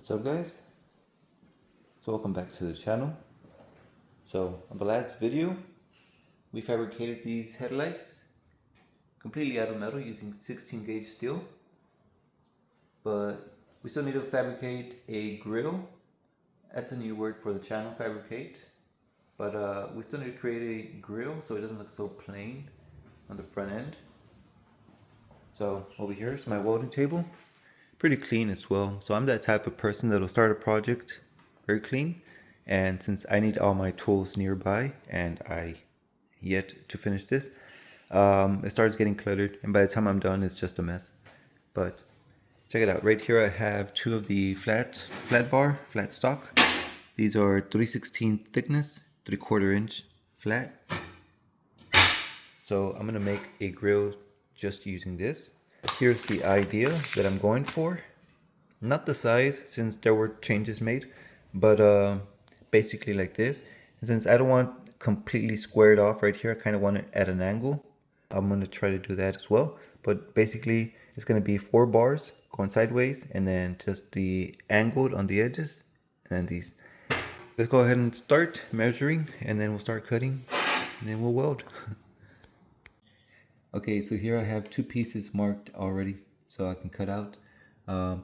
What's up, guys? So welcome back to the channel. So on the last video we fabricated these headlights completely out of metal using 16 gauge steel, but we still need to fabricate a grill. That's a new word for the channel, fabricate. But we still need to create a grill so it doesn't look so plain on the front end. So over here is my welding table, pretty clean as well. So I'm that type of person that'll start a project very clean, and since I need all my tools nearby and I yet to finish this, it starts getting cluttered, and by the time I'm done it's just a mess. But check it out. Right here I have two of the flat stock. These are 3/16 thickness, 3/4 inch flat. So I'm gonna make a grill just using this. Here's the idea that I'm going for. Not the size, since there were changes made, but basically like this. And since I don't want completely squared off right here, I kind of want it at an angle. I'm gonna try to do that as well. But basically it's gonna be 4 bars going sideways, and then just the angled on the edges, and then these. Let's go ahead and start measuring, and then we'll start cutting, and then we'll weld. Okay, so here I have 2 pieces marked already so I can cut out.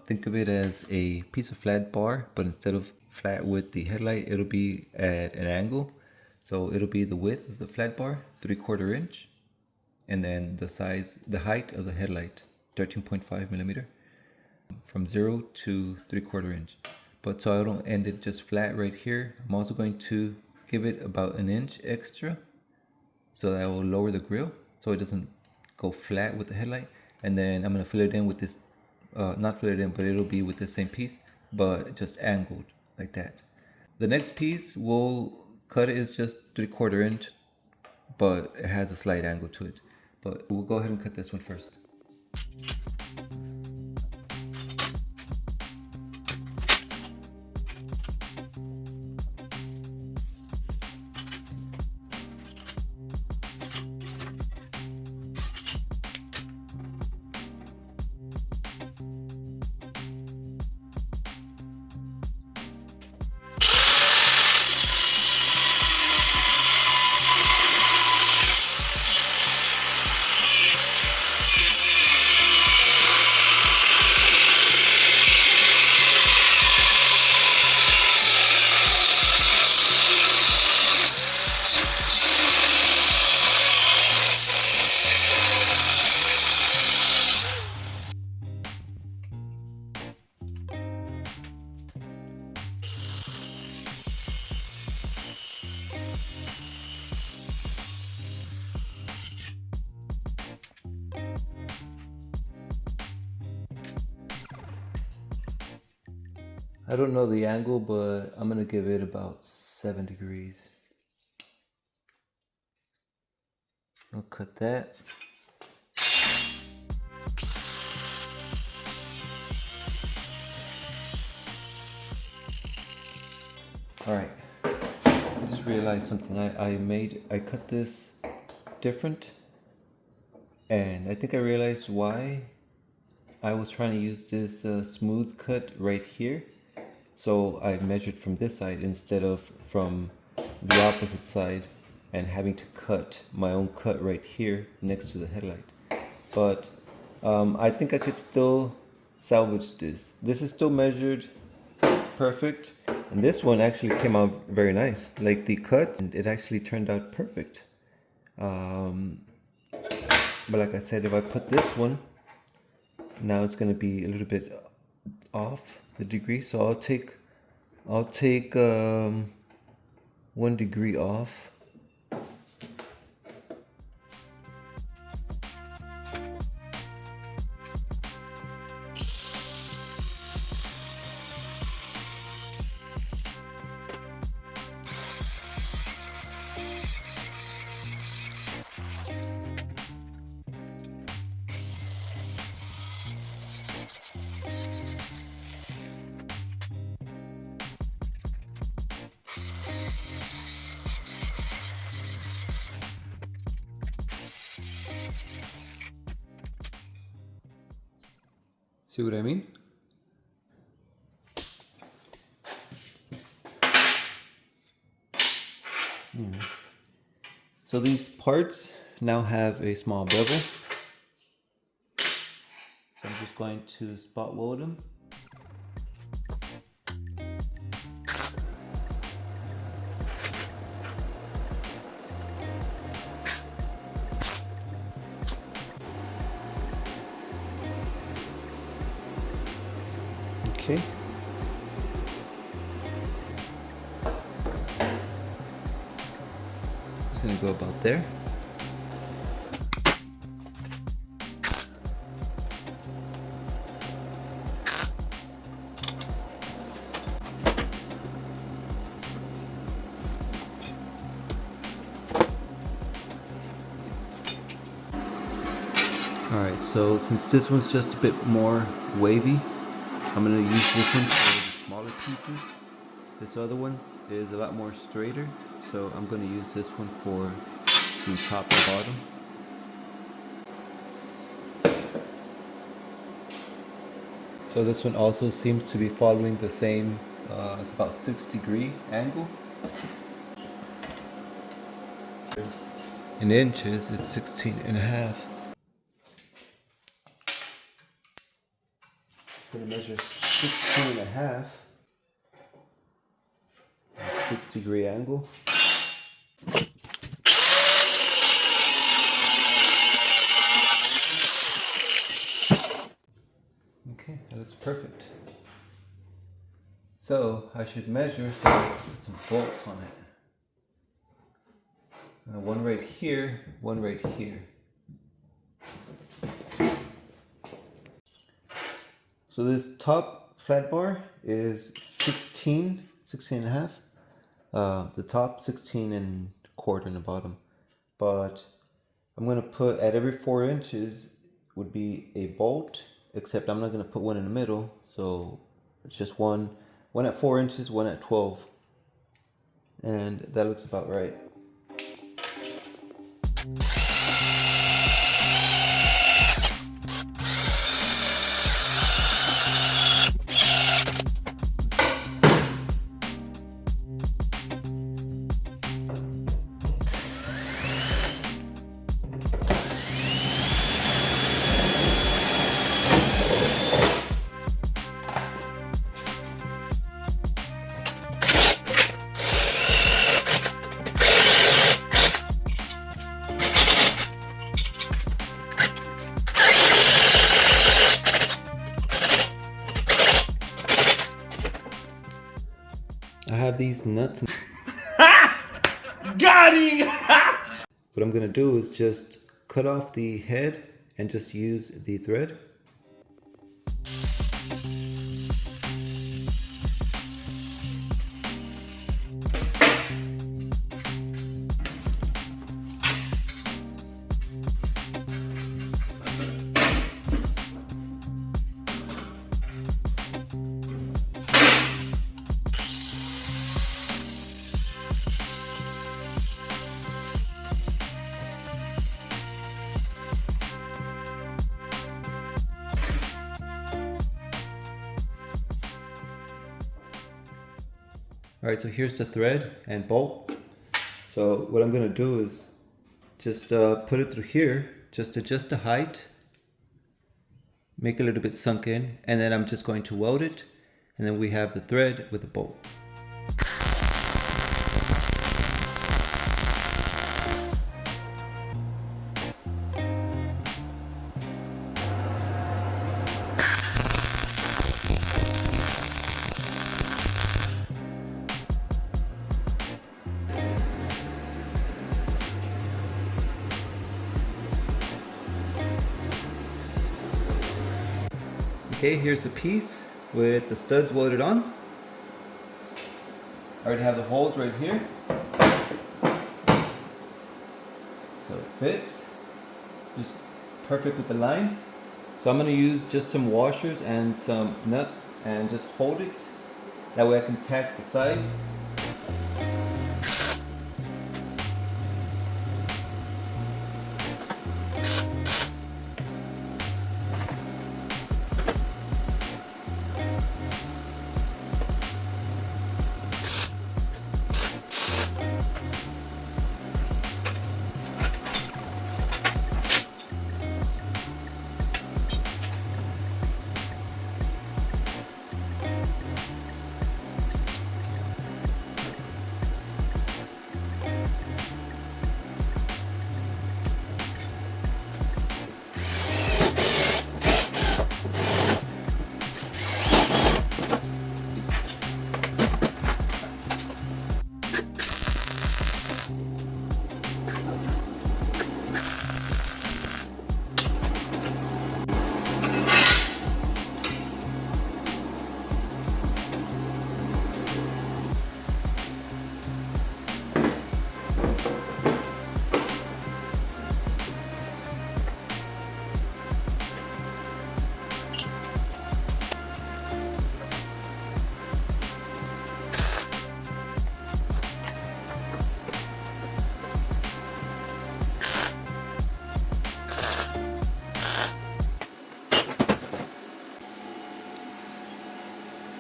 Think of it as a piece of flat bar, but instead of flat with the headlight, it'll be at an angle. So it'll be the width of the flat bar, 3/4 inch, and then the size, the height of the headlight, 13.5 millimeter, from 0 to 3/4 inch. But so I don't end it just flat right here, I'm also going to give it about an inch extra, so that will lower the grill so it doesn't go flat with the headlight. And then I'm gonna fill it in with this, not fill it in, but it'll be with the same piece, but just angled like that. The next piece we'll cut is just 3/4 inch, but it has a slight angle to it. But we'll go ahead and cut this one first. I don't know the angle, but I'm gonna give it about 7 degrees. I'll cut that. All right, I just realized something. I cut this different, and I think I realized why. I was trying to use this smooth cut right here. So I measured from this side instead of from the opposite side, and having to cut my own cut right here next to the headlight. But I think I could still salvage this. This is still measured perfect, and this one actually came out very nice. Like the cut, it actually turned out perfect. But like I said, if I put this one, now it's going to be a little bit off the degree, so I'll take 1 degree off. See what I mean? So these parts now have a small bevel. So I'm just going to spot weld them. Okay. Just gonna go about there. Alright, so since this one's just a bit more wavy, I'm going to use this one for the smaller pieces. This other one is a lot more straighter, so I'm going to use this one for the top and bottom. So this one also seems to be following the same, it's about 6-degree angle. In inches, it's 16.5. I'm going to measure 16.5, 6-degree angle. Okay, that looks perfect. So I should measure so I put some bolts on it. One right here, one right here. So this top flat bar is 16 and a half. The top 16 and a quarter in the bottom. But I'm going to put at every 4 inches would be a bolt, except I'm not going to put one in the middle. So it's just one at 4 inches, one at 12. And that looks about right. I have these nuts. Got him! What I'm gonna do is just cut off the head and just use the thread. Alright, so here's the thread and bolt. So what I'm going to do is just put it through here, just adjust the height, make it a little bit sunk in, and then I'm just going to weld it, and then we have the thread with the bolt. Okay, here's the piece with the studs welded on. I already have the holes right here. So it fits. Just perfect with the line. So I'm going to use just some washers and some nuts and just hold it. That way I can tack the sides.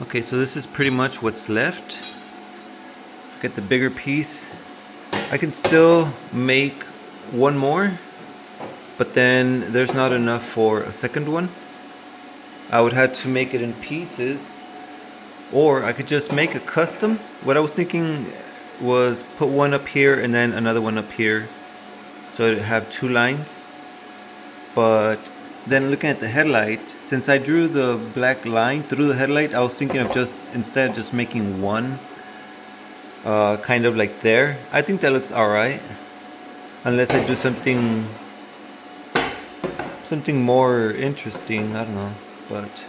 Okay, so this is pretty much what's left. Get the bigger piece. I can still make one more, but then there's not enough for a second one. I would have to make it in pieces, or I could just make a custom. What I was thinking was put one up here and then another one up here, so it'd have two lines. But then looking at the headlight, since I drew the black line through the headlight, I was thinking of instead just making one kind of like there. I think that looks alright, unless I do something more interesting, I don't know, but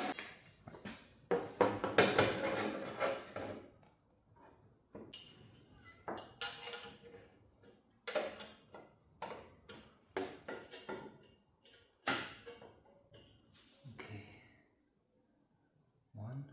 okay. One.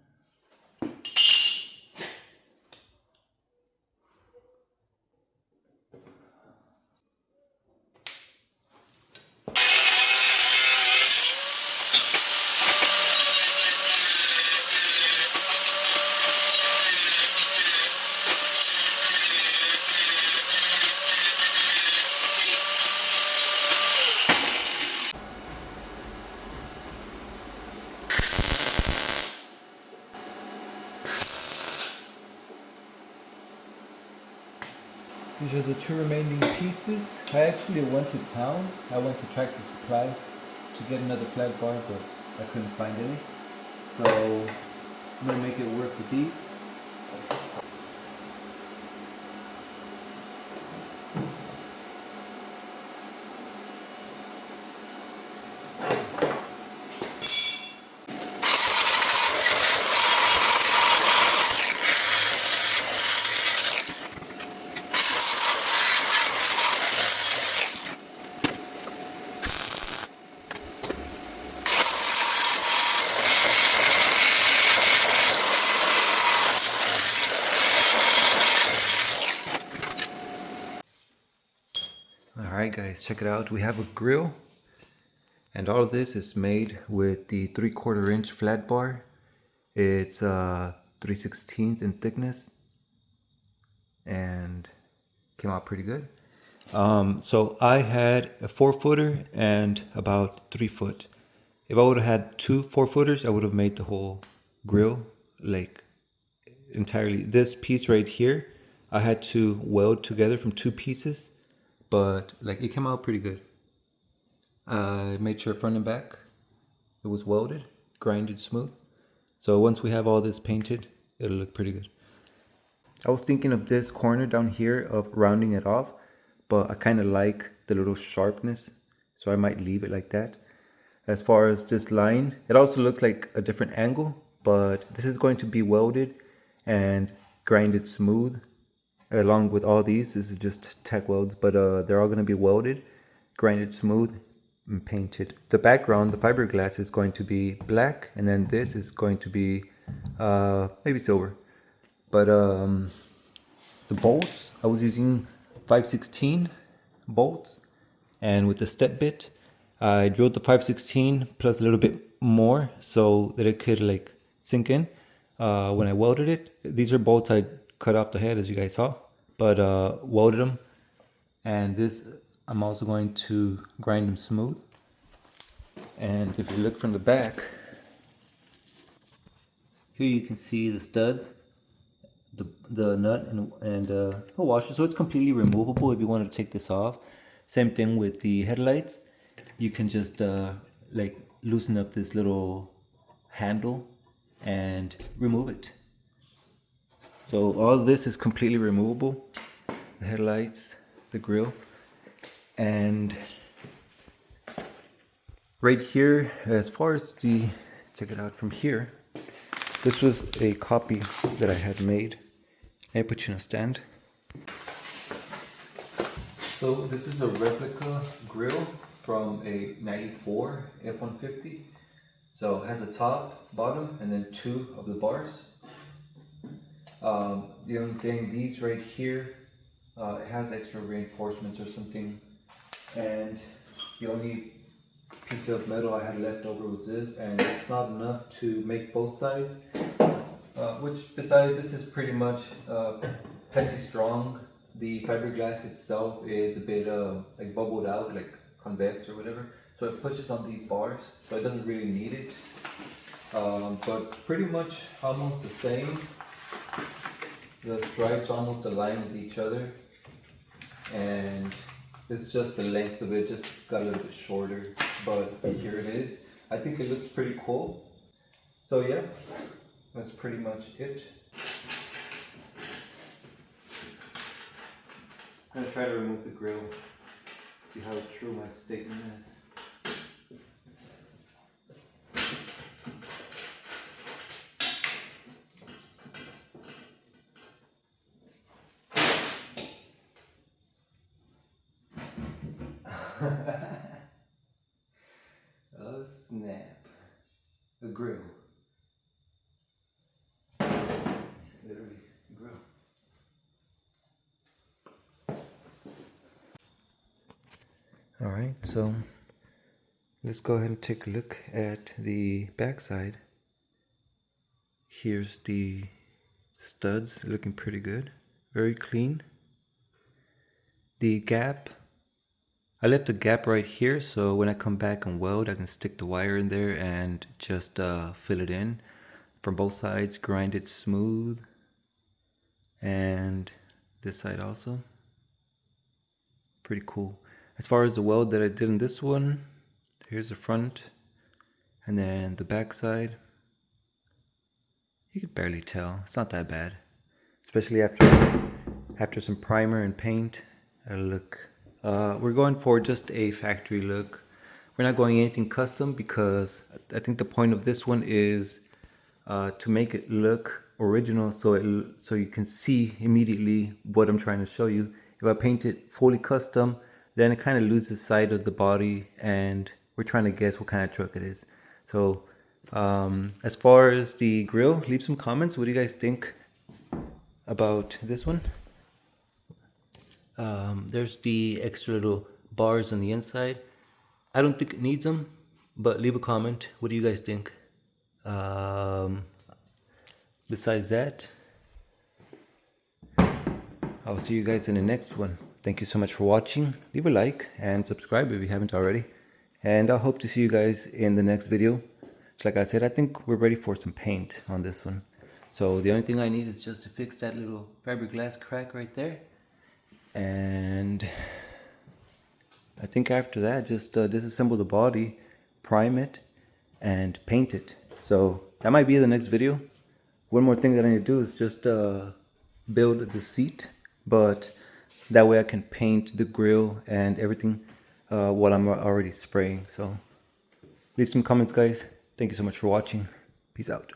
These are the two remaining pieces. I actually went to town. I went to Tractor Supply to get another flat bar, but I couldn't find any. So I'm gonna make it work with these. Alright guys, check it out. We have a grill, and all of this is made with the 3/4 inch flat bar. It's 3/16 in thickness and came out pretty good. So I had a 4-footer and about 3 foot. If I would have had two 4-footers, I would have made the whole grill like entirely. This piece right here, I had to weld together from two pieces, but like it came out pretty good. I made sure front and back it was welded, grinded smooth. So once we have all this painted, it'll look pretty good. I was thinking of this corner down here of rounding it off, but I kind of like the little sharpness, so I might leave it like that. As far as this line, it also looks like a different angle, but this is going to be welded and grinded smooth along with all these. This is just tack welds, but they're all going to be welded, grinded smooth, and painted. The background, the fiberglass, is going to be black, and then this is going to be maybe silver. But the bolts, I was using 5/16 bolts, and with the step bit, I drilled the 5/16 plus a little bit more so that it could like sink in when I welded it. These are bolts I cut off the head, as you guys saw, but welded them. And this, I'm also going to grind them smooth. And if you look from the back, here you can see the stud, the nut and a washer. So it's completely removable if you wanted to take this off. Same thing with the headlights. You can just like loosen up this little handle and remove it. So all this is completely removable. The headlights, the grill, and right here, as far as the, check it out from here, this was a copy that I had made. I put you in a stand. So this is a replica grill from a 94 F-150. So it has a top, bottom, and then two of the bars. The only thing, these right here, it has extra reinforcements or something, and the only piece of metal I had left over was this, and it's not enough to make both sides. which besides this is pretty much plenty strong. The fiberglass itself is a bit like bubbled out, like convex or whatever, so it pushes on these bars, so it doesn't really need it. But pretty much almost the same. The stripes almost align with each other, and it's just the length of it just got a little bit shorter, but here it is. I think it looks pretty cool. So yeah, that's pretty much it. I'm gonna try to remove the grill, see how true my statement is. Oh snap. A grill. Literally, a grill. Alright, so let's go ahead and take a look at the backside. Here's the studs looking pretty good. Very clean. The gap, I left a gap right here, so when I come back and weld, I can stick the wire in there and just fill it in from both sides, grind it smooth, and this side also. Pretty cool. As far as the weld that I did in this one, here's the front, and then the back side. You can barely tell. It's not that bad, especially after some primer and paint. It'll look. We're going for just a factory look. We're not going anything custom because I think the point of this one is to make it look original, so you can see immediately what I'm trying to show you. If I paint it fully custom, then it kind of loses sight of the body, and we're trying to guess what kind of truck it is. So as far as the grill, leave some comments. What do you guys think about this one? There's the extra little bars on the inside. I don't think it needs them, but leave a comment. What do you guys think? Besides that, I'll see you guys in the next one. Thank you so much for watching. Leave a like and subscribe if you haven't already. And I hope to see you guys in the next video. Like I said, I think we're ready for some paint on this one. So the only thing I need is just to fix that little fiberglass crack right there. And I think after that, just disassemble the body, prime it, and paint it. So that might be the next video. One more thing that I need to do is just build the seat, but that way I can paint the grill and everything while I'm already spraying. So leave some comments, guys. Thank you so much for watching. Peace out.